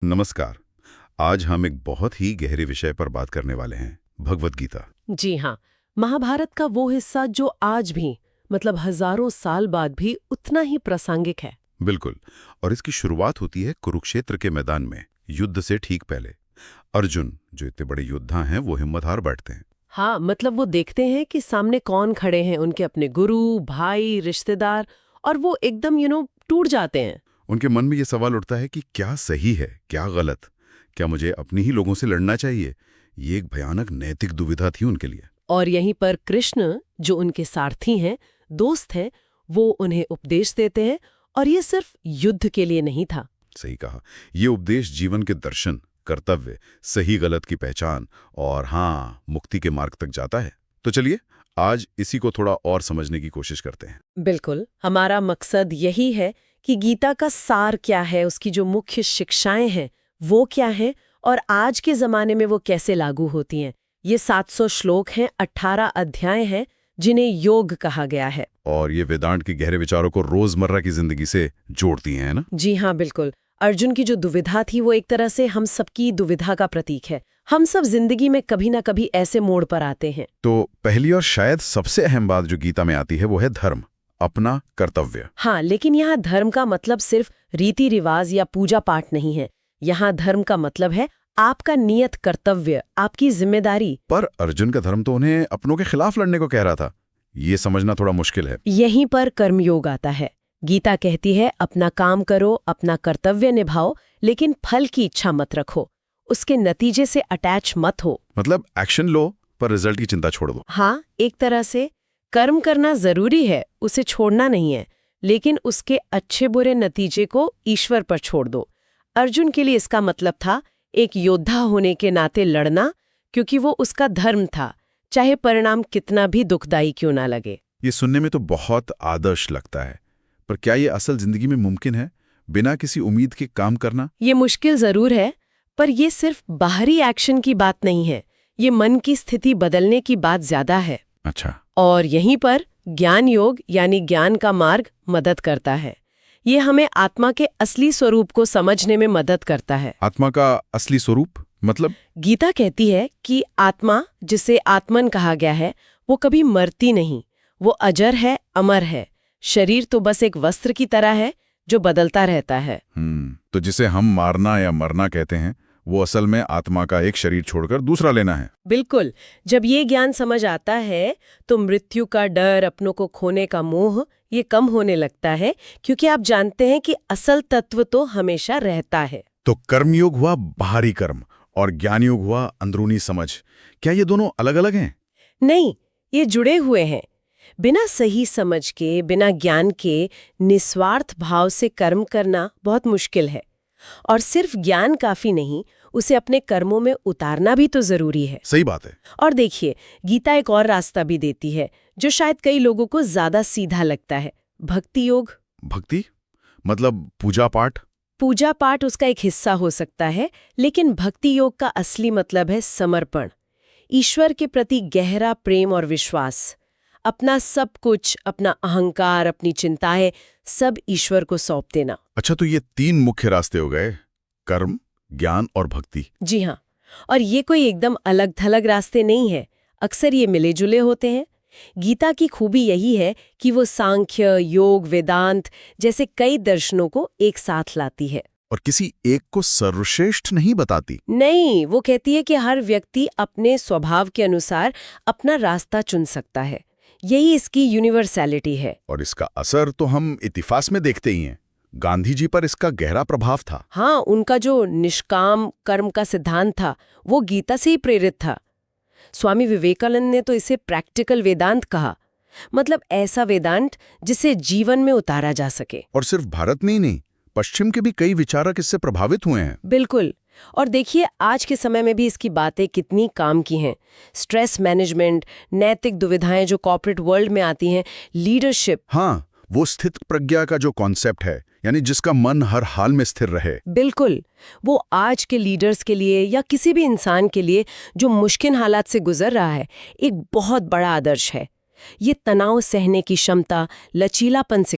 नमस्कार। आज हम एक बहुत ही गहरे विषय पर बात करने वाले हैं, भगवत गीता। जी हाँ। महाभारत का वो हिस्सा जो आज भी मतलब हजारों साल बाद भी उतना ही प्रासंगिक है। बिल्कुल। और इसकी शुरुआत होती है कुरुक्षेत्र के मैदान में, युद्ध से ठीक पहले। अर्जुन, जो इतने बड़े योद्धा हैं, वो हिम्मत हार बैठते हैं। हाँ, मतलब वो देखते हैं कि सामने कौन खड़े हैं, उनके अपने गुरु, भाई, रिश्तेदार, और वो एकदम टूट जाते हैं। उनके मन में ये सवाल उठता है कि क्या सही है, क्या गलत, क्या मुझे अपने ही लोगों से लड़ना चाहिए। ये एक भयानक नैतिक दुविधा थी उनके लिए। और यहीं पर कृष्ण, जो उनके सारथी हैं, दोस्त हैं, वो उन्हें उपदेश देते हैं। और ये सिर्फ युद्ध के लिए नहीं था। सही कहा। ये उपदेश जीवन के दर्शन, कर्तव्य, सही गलत की पहचान और हाँ, मुक्ति के मार्ग तक जाता है। तो चलिए आज इसी को थोड़ा और समझने की कोशिश करते हैं। बिल्कुल, हमारा मकसद यही है कि गीता का सार क्या है, उसकी जो मुख्य शिक्षाएं हैं वो क्या हैं, और आज के जमाने में वो कैसे लागू होती हैं। ये 700 श्लोक हैं, 18 अध्याय हैं, जिन्हें योग कहा गया है। और ये वेदांत के गहरे विचारों को रोजमर्रा की जिंदगी से जोड़ती हैं, है ना? जी हाँ, बिल्कुल। अर्जुन की जो दुविधा थी वो एक तरह से हम सबकी दुविधा का प्रतीक है। हम सब जिंदगी में कभी ना कभी ऐसे मोड़ पर आते हैं। तो पहली और शायद सबसे अहम बात जो गीता में आती है वो है धर्म, अपना कर्तव्य। हाँ, लेकिन यहाँ धर्म का मतलब सिर्फ रीति रिवाज या पूजा पाठ नहीं है। यहाँ धर्म का मतलब है आपका नियत कर्तव्य, आपकी जिम्मेदारी। पर अर्जुन का धर्म तो उन्हें अपनों के खिलाफ लड़ने को कह रहा था। ये समझना थोड़ा मुश्किल है। यहीं पर कर्मयोग आता है। गीता कहती है अपना काम करो, अपना कर्तव्य निभाओ, लेकिन फल की इच्छा मत रखो, उसके नतीजे से अटैच मत हो। मतलब एक्शन लो पर रिजल्ट की चिंता छोड़ दो। हाँ, एक तरह से कर्म करना जरूरी है, उसे छोड़ना नहीं है, लेकिन उसके अच्छे बुरे नतीजे को ईश्वर पर छोड़ दो। अर्जुन के लिए इसका मतलब था एक योद्धा होने के नाते लड़ना, क्योंकि वो उसका धर्म था, चाहे परिणाम कितना भी दुखदाई क्यों ना लगे। ये सुनने में तो बहुत आदर्श लगता है, पर क्या ये असल जिंदगी में मुमकिन है, बिना किसी उम्मीद के काम करना? ये मुश्किल जरूर है, पर ये सिर्फ बाहरी एक्शन की बात नहीं है। ये मन की स्थिति बदलने की बात ज्यादा है। अच्छा। और यहीं पर ज्ञान योग यानी ज्ञान का मार्ग मदद करता है। ये हमें आत्मा के असली स्वरूप को समझने में मदद करता है। आत्मा का असली स्वरूप मतलब? गीता कहती है कि आत्मा, जिसे आत्मन कहा गया है, वो कभी मरती नहीं, वो अजर है, अमर है। शरीर तो बस एक वस्त्र की तरह है जो बदलता रहता है। तो जिसे हम मारना या मरना कहते हैं, वो असल में आत्मा का एक शरीर छोड़कर दूसरा लेना है। बिल्कुल। जब ये ज्ञान समझ आता है तो मृत्यु का डर, अपनों को खोने का मोह, ये कम होने लगता है, क्योंकि आप जानते हैं कि असल तत्व तो हमेशा रहता है। तो कर्मयोग हुआ बाहरी कर्म और ज्ञान योग हुआ अंदरूनी समझ। क्या ये दोनों अलग अलग हैं? नहीं, ये जुड़े हुए हैं। बिना सही समझ के, बिना ज्ञान के निस्वार्थ भाव से कर्म करना बहुत मुश्किल है। और सिर्फ ज्ञान काफी नहीं, उसे अपने कर्मों में उतारना भी तो जरूरी है। सही बात है। और देखिए, गीता एक और रास्ता भी देती है जो शायद कई लोगों को ज्यादा सीधा लगता है, भक्ति योग। भक्ति मतलब पूजा पाठ? पूजा पाठ उसका एक हिस्सा हो सकता है, लेकिन भक्ति योग का असली मतलब है समर्पण, ईश्वर के प्रति गहरा प्रेम और विश्वास। अपना सब कुछ, अपना अहंकार, अपनी चिंताएं, सब ईश्वर को सौंप देना। अच्छा, तो ये 3 मुख्य रास्ते हो गए, कर्म, ज्ञान और भक्ति। जी हाँ, और ये कोई एकदम अलग थलग रास्ते नहीं है, अक्सर ये मिले जुले होते हैं। गीता की खूबी यही है कि वो सांख्य, योग, वेदांत जैसे कई दर्शनों को एक साथ लाती है। और किसी एक को सर्वश्रेष्ठ नहीं बताती। नहीं, वो कहती है कि हर व्यक्ति अपने स्वभाव के अनुसार अपना रास्ता चुन सकता है। यही इसकी यूनिवर्सैलिटी है। और इसका असर तो हम इतिहास में देखते ही हैं। गांधी जी पर इसका गहरा प्रभाव था। हाँ, उनका जो निष्काम कर्म का सिद्धांत था वो गीता से ही प्रेरित था। स्वामी विवेकानंद ने तो इसे प्रैक्टिकल वेदांत कहा, मतलब ऐसा वेदांत जिसे जीवन में उतारा जा सके। और सिर्फ भारत में ही नहीं, पश्चिम के भी कई विचारक इससे प्रभावित हुए हैं। बिल्कुल। और देखिए, आज के समय में भी इसकी बातें कितनी काम की हैं। स्ट्रेस मैनेजमेंट, नैतिक दुविधाएं जो कॉर्पोरेट वर्ल्ड में आती हैं, लीडरशिप। हाँ, वो स्थित प्रज्ञा का जो कॉन्सेप्ट है, यानी जिसका मन हर हाल में स्थिर रहे। बिल्कुल, वो आज के लीडर्स के लिए या किसी भी इंसान के लिए जो मुश्किल हालात से गुजर रहा है, एक बहुत बड़ा आदर्श है। ये तनाव सहने की क्षमता, लचीलापन से